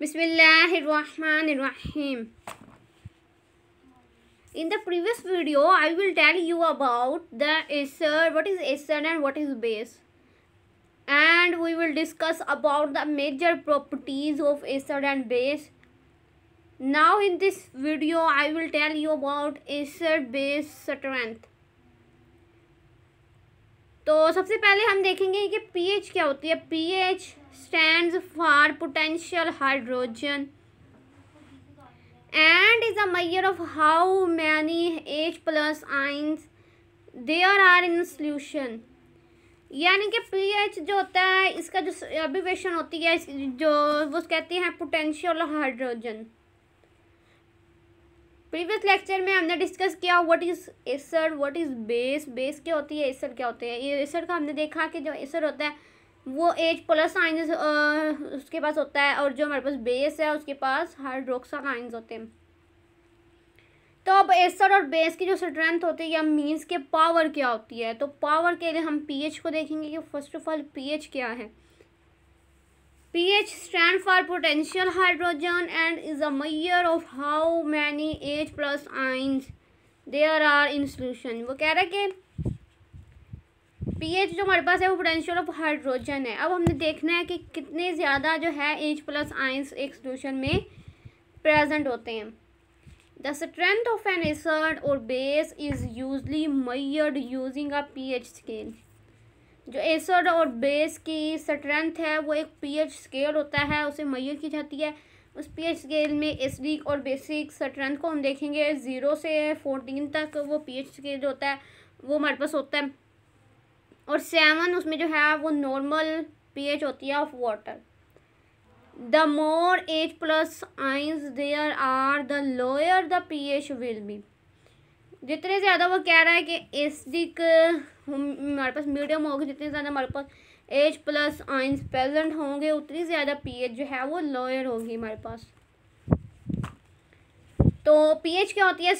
Bismillahirrahmanirrahim. In the previous video, I will tell you about the acid, what is acid and what is base. And we will discuss about the major properties of acid and base. Now in this video, I will tell you about acid base strength. तो सबसे पहले हम देखेंगे कि pH क्या होती है. pH stands for potential hydrogen and is a measure of how many H plus ions there are in solution. यानी कि pH जो होता है इसका जो अब्रिविएशन होती है जो वो कहते हैं पोटेंशियल हाइड्रोजन. प्रीवियस लेक्चर में हमने डिस्कस किया what is acid, what is base, base क्या होती है, एसिड क्या होते हैं. ये एसिड का हमने देखा कि जो एसिड होता है वो H प्लस आयंस उसके पास होता है और जो हमारे पास बेस है उसके पास हाइड्रोक्साइड आयंस होते हैं. तो अब एसिड और बेस की जो स्ट्रेंथ होती है या मीन्स के पावर क्या होती है. तो पावर के लिए हम pH को देखेंगे कि फर्स्ट ऑफ ऑल pH क्या है. pH stand for potential hydrogen and is a measure of how many H plus ions there are in solution. वो कह रहा है कि pH जो हमारे पास है वो पोटेंशियल ऑफ हाइड्रोजन है. अब हमने देखना है कि कितने ज़्यादा जो है H प्लस आयंस एक सोल्यूशन में प्रेजेंट होते हैं. The strength of an acid or base is usually measured using a pH scale. जो एसिड और बेस की स्ट्रेंथ है वो एक pH स्केल होता है, उसे मेजर की जाती है. उस pH स्केल में एसिडिक और बेसिक स्ट्रेंथ को हम देखेंगे 0 से 14 तक. वो pH स्केल जो होता है वो हमारे पास होता है और 7 उसमें जो है वो नॉर्मल pH होती है of water. The more H plus ions there are the lower the pH will be. जितने ज़्यादा वो कह रहा है कि एसिडिक हमारे पास मीडियम होगा, जितने ज़्यादा हमारे पास H प्लस आयंस प्रेजेंट होंगे उतनी ज़्यादा pH जो है वो लोअर होगी हमारे पास. तो pH क्या होती है,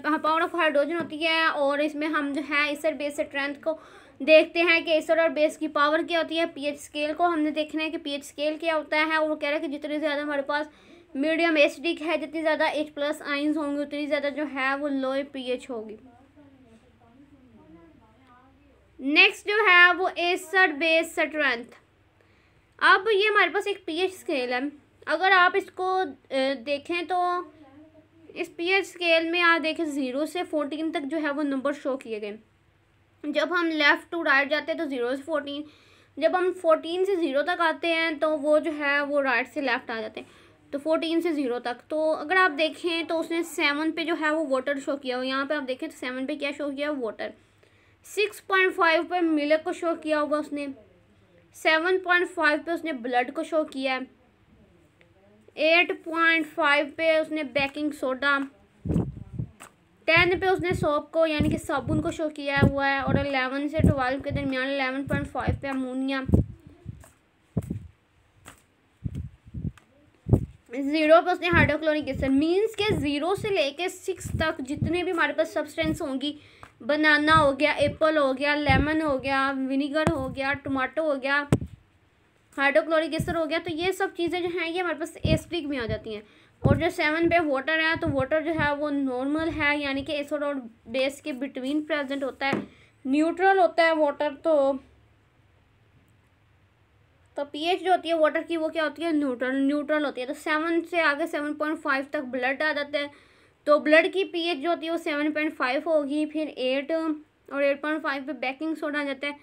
पावर ऑफ हाइड्रोजन होती है. और इसमें हम जो है एसिड बेस स्ट्रेंथ को देखते हैं कि एसिड और बेस की पावर क्या होती है. pH स्केल को हमने देखना है कि pH स्केल क्या होता है. और वो कह रहा है कि जितने ज़्यादा हमारे पास मीडियम एसिडिक है, जितनी ज़्यादा H प्लस आयंस होंगे उतनी ज़्यादा जो है वो लोअर pH होगी. नेक्स्ट जो है वो एसिड बेस स्ट्रेंथ. अब ये हमारे पास एक pH स्केल है. अगर आप इसको देखें तो इस pH स्केल में आप देखें 0 से 14 तक जो है वो नंबर शो किए गए. जब हम लेफ़्ट टू राइट जाते हैं तो 0 से 14, जब हम 14 से 0 तक आते हैं तो वो जो है वो राइट से लेफ़्ट आ जाते हैं. तो 14 से 0 तक. तो अगर आप देखें तो उसने 7 पे जो है वो वाटर शो किया हुआ. यहाँ पे आप देखें तो 7 पे क्या शो किया हुआ, वाटर. 6.5 पे मिल्क को शो किया हुआ उसने. 7.5 पे उसने ब्लड को शो किया है. 8.5 पे उसने बेकिंग सोडा. 10 पे उसने सोप को यानी कि साबुन को शो किया हुआ है. और 11 से 12 के दरमियान 11.5 पे अमोनिया. 0 पे उसने हाइड्रोक्लोरिक एसिड. मीन्स के 0 से लेके 6 तक जितने भी हमारे पास सब्सटेंस होंगी, बनाना हो गया, एप्पल हो गया, लेमन हो गया, विनीगर हो गया, टमाटो हो गया, हाइड्रोक्लोरिक एसिड हो गया, तो ये सब चीज़ें जो हैं ये हमारे पास एसिडिक में आ जाती हैं. और जो 7 पे वाटर है तो वाटर जो है वो नॉर्मल है यानी कि एसिड और बेस के बिटवीन प्रेजेंट होता है, न्यूट्रल होता है वाटर. तो pH जो होती है वाटर की वो क्या होती है, न्यूट्रल होती है. तो 7 से आगे 7.5 तक ब्लड आ जाता है. तो ब्लड की pH जो होती है वो 7.5 होगी. फिर 8 और 8.5 पे बेकिंग सोडा आ जाता है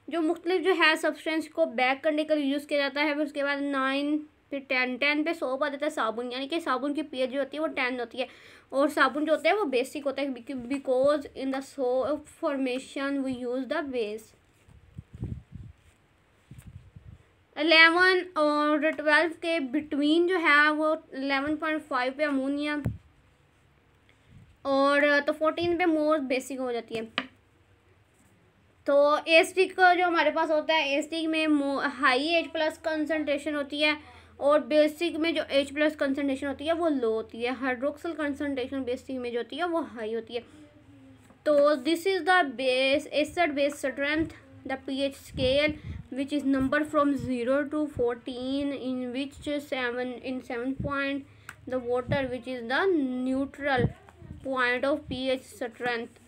जो मुख्तलिफ जो है सब्सटेंस को बैक करने के लिए यूज़ किया जाता है. फिर उसके बाद 9 फिर 10 पे सोप आ जाता है, साबुन. यानी कि साबुन की pH जो होती है वो 10 होती है. और साबुन जो होता है वो बेसिक होता है because in the soap formation we use the base. 11 और 12 के बिटवीन जो है वो 11.5 पे अमोनिया. और तो 14 पे मोर बेसिक हो जाती है. तो एसिडिक जो हमारे पास होता है, एसिडिक में हाई H प्लस कंसनट्रेशन होती है और बेसिक में जो H प्लस कंसनट्रेशन होती है वो लो होती है. हाइड्रोक्सल कंसनट्रेशन बेसिक में जो होती है वो हाई होती है. तो this is the base acid base strength, the pH scale which is number from 0 to 14, in which 7 point the water which is the neutral point of pH strength,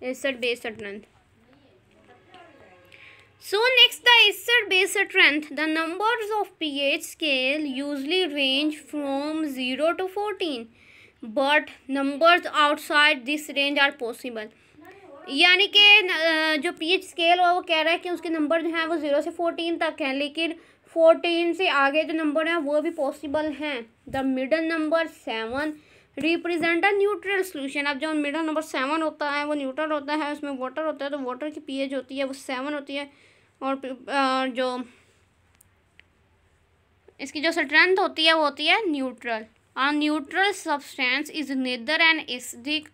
acid base strength. So next, the acid base strength. The numbers of pH scale usually range from 0 to 14, but numbers outside this range are possible. यानी कि जो pH scale वो कह रहा है कि उसके number जो हैं वो 0 से 14 तक हैं, लेकिन 14 से आगे जो नंबर हैं वो भी पॉसिबल हैं. The middle number 7 represent a neutral solution. अब जो मिडल नंबर 7 होता है वो न्यूट्रल होता है, उसमें वाटर होता है, तो वाटर की pH होती है वो 7 होती है. और जो इसकी जो स्ट्रेंथ होती है वो होती है neutral. A neutral substance is nether an acidic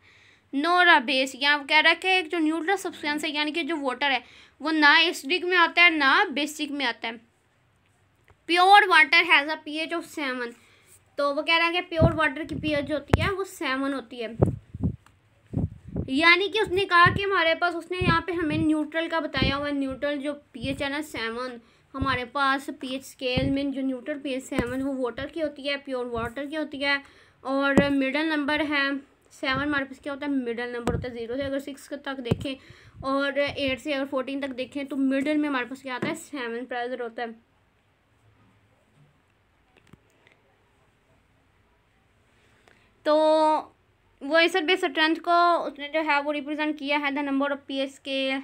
nor a base. यहाँ कह रहा है कि एक जो न्यूट्रल सब्सटेंस है यानी कि जो वाटर है वो ना एसिडिक में आता है ना बेसिक में आता है. Pure water has a pH of 7. तो वो कह रहा है कि प्योर वाटर की pH जो होती है वो 7 होती है. यानी कि उसने कहा कि हमारे पास, उसने यहाँ पे हमें न्यूट्रल का बताया हुआ है. न्यूट्रल जो pH है ना 7, हमारे पास pH स्केल में जो न्यूट्रल pH 7 वो वाटर की होती है, प्योर वाटर की होती है. और मिडल नंबर है 7, हमारे पास क्या होता है मिडल नंबर होता है. 0 से अगर 6 तक देखें और 8 से अगर 14 तक देखें तो मिडल में हमारे पास क्या आता है 7 प्रेजेंट होता है. तो वो एसिड बेस स्ट्रेंथ को उसने जो है वो रिप्रेजेंट किया है the number of pH scale.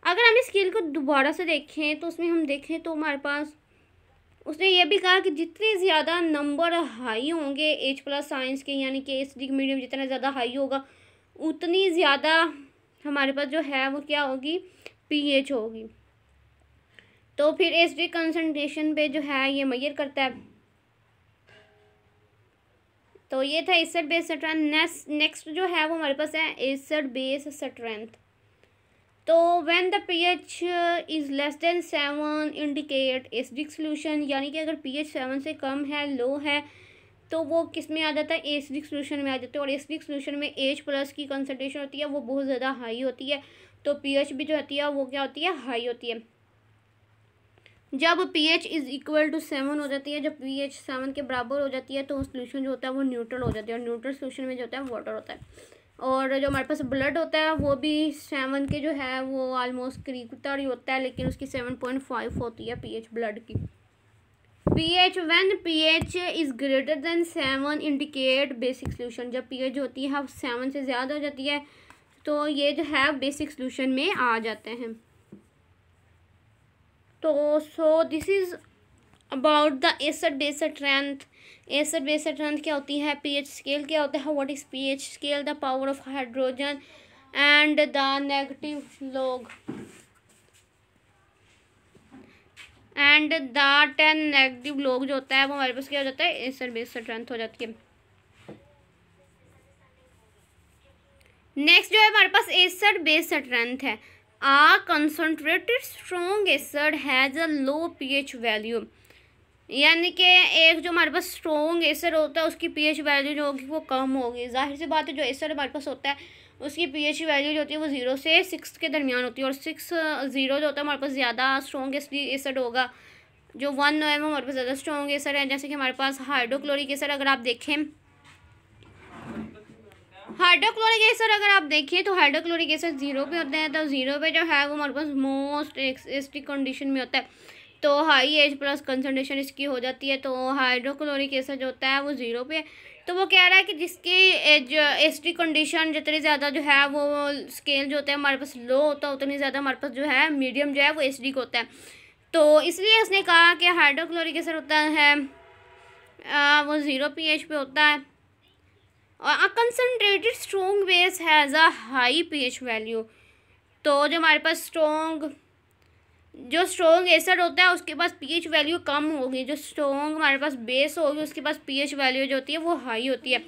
अगर हम इस स्केल को दोबारा से देखें तो उसमें हम देखें तो हमारे पास उसने ये भी कहा कि जितने ज़्यादा नंबर हाई होंगे H+ साइंस के, यानी कि एसिडिक मीडियम जितना ज़्यादा हाई होगा उतनी ज़्यादा हमारे पास जो है वो क्या होगी pH होगी. तो फिर एसिडिक कंसंट्रेशन पे जो है ये मेजर करता है. तो ये था एसिड बेस स्ट्रेंथ. नेक्स्ट जो है वो हमारे पास है एसिड बेस स्ट्रेंथ. तो when the pH is less than 7 indicate acidic solution. यानी कि अगर pH 7 से कम है, लो है, तो वो किस में आ जाता है एसिडिक सोल्यूशन में आ जाता है. और एसिडिक सोल्यूशन में H+ की कंसनट्रेशन होती है वो बहुत ज़्यादा हाई होती है. तो pH भी जो होती है वो क्या होती है हाई होती है. जब pH इज़ इक्वल टू 7 हो जाती है, जब pH 7 के बराबर हो जाती है तो सोल्यूशन जो होता है वो न्यूट्रल हो जाती है. और न्यूट्रल सोल्यूशन में जो होता है वाटर होता है. और जो हमारे पास ब्लड होता है वो भी 7 के जो है वो ऑलमोस्ट करीब ही होता है, लेकिन उसकी 7.5 होती है pH ब्लड की. pH when pH is greater than 7 indicate basic solution. जब pH जो होती है 7 से ज़्यादा हो जाती है तो ये जो है बेसिक सोल्यूशन में आ जाते हैं. तो so this is about the acid base strength. Acid base strength क्या होती है, pH स्केल क्या होता है, what is pH scale, the power of hydrogen and the negative log and the 10 negative log जो होता है वो हमारे पास क्या हो जाता है एसिड बेस स्ट्रेंथ हो जाती है. नेक्स्ट जो है हमारे पास एसिड बेस स्ट्रेंथ है. A concentrated strong acid has a low pH value. यानी कि एक जो हमारे पास स्ट्रॉन्ग एसिड होता है उसकी pH वैल्यू जो होगी वो कम होगी. जाहिर सी बात है जो एसिड हमारे पास होता है उसकी pH वैल्यू जो होती है वो 0 से 6 के दरमियान होती है. और 0 जो होता है हमारे पास ज़्यादा स्ट्रॉन्ग एसिड होगा. जो 1 है वो हमारे पास ज़्यादा स्ट्रॉन्ग एसिड है. जैसे कि हमारे पास हाइड्रोक्लोरिक एसिड अगर आप देखें, हाइड्रोक्लोरिक एसिड अगर आप देखें तो हाइड्रोक्लोरिक एसिड 0 पे होते हैं. तो 0 पे जो है वो हमारे पास मोस्ट एसिडिक कंडीशन में होता है. तो हाई H+ कंसनट्रेशन इसकी हो जाती है. तो हाइड्रोक्लोरिक एसिड जो होता है वो 0 पे. तो वो कह रहा है कि जिसकी एसिडिक कंडीशन जितनी ज़्यादा जो है वो स्केल जो होता है हमारे पास लो होता है उतनी ज़्यादा हमारे पास जो है मीडियम जो है वो एसिडिक होता है. तो इसलिए उसने कहा कि हाइड्रोक्लोरिक एसिड होता है वो 0 pH पे होता है. और concentrated strong base has a high pH value. तो जो हमारे पास जो स्ट्रॉन्ग एसिड होता है उसके पास pH वैल्यू कम होगी. जो स्ट्रॉन्ग हमारे पास बेस होगी उसके पास pH वैल्यू जो होती है वो हाई होती है.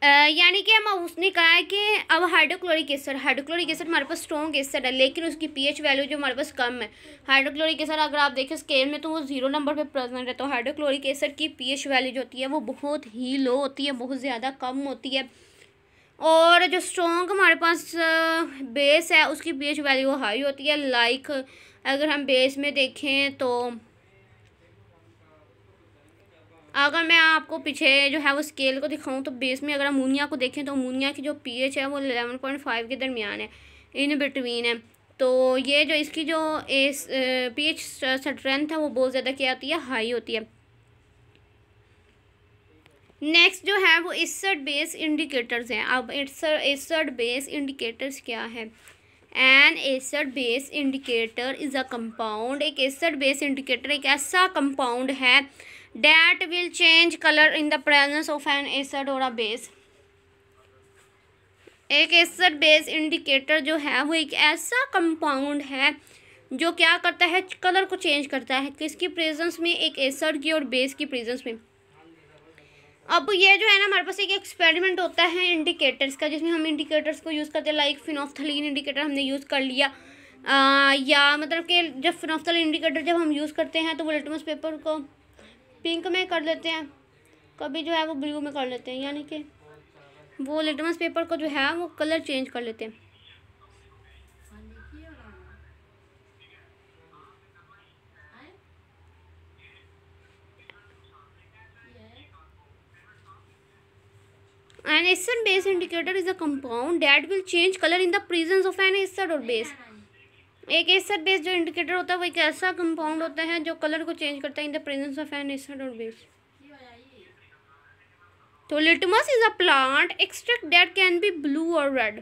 यानी कि हम उसने कहा है कि अब हाइड्रोक्लोरिक एसिड हमारे पास स्ट्रॉन्ग एसिड है लेकिन उसकी pH वैल्यू जो हमारे पास कम है. हाइड्रोक्लोरिक एसिड अगर आप देखें स्केल में तो वो 0 नंबर पे प्रेजेंट है. तो हाइड्रोक्लोरिक एसिड की pH वैल्यू जो होती है वो बहुत ही लो होती है, बहुत ज़्यादा कम होती है. और जो स्ट्रॉन्ग हमारे पास बेस है उसकी pH वैल्यू हाई होती है। लाइक अगर हम बेस में देखें तो अगर मैं आपको पीछे जो है वो स्केल को दिखाऊं तो बेस में अगर अमोनिया को देखें तो अमोनिया की जो pH है वो 11.5 के दरमियान है, इन बिटवीन है। तो ये जो इसकी जो pH स्ट्रेंथ है वो बहुत ज़्यादा क्या होती है, हाई होती है। नेक्स्ट जो है वो एसिड बेस इंडिकेटर्स हैं। अब एसिड बेस इंडिकेटर्स क्या है? N acid base indicator is a compound. एक एसिड बेस इंडिकेटर एक ऐसा कंपाउंड है that will change colour in the presence of N acid और अ बेस। एक एसिड बेस इंडिकेटर जो है वो एक ऐसा कंपाउंड है जो क्या करता है, कलर को चेंज करता है, किसकी प्रेजेंस में, एक एसिड की और बेस की प्रेजेंस में। अब ये जो है ना हमारे पास एक एक्सपेरिमेंट होता है इंडिकेटर्स का, जिसमें हम इंडिकेटर्स को यूज़ करते हैं। लाइक फिनोफ्थलीन इंडिकेटर हमने यूज़ कर लिया, या मतलब कि जब फिनोफ्थलीन इंडिकेटर जब हम यूज़ करते हैं तो वो लिटमस पेपर को पिंक में कर लेते हैं, कभी जो है वो ब्लू में कर लेते हैं, यानी कि वो लिटमस पेपर को जो है वो कलर चेंज कर लेते हैं। An acid base indicator is a compound that will change color in the presence of an acid or base। एक एसिड बेस जो इंडिकेटर होता है वो एक ऐसा कंपाउंड होता है जो कलर को चेंज करता है in the presence of N acid और बेस। तो litmus is a plant extract that can be blue और रेड।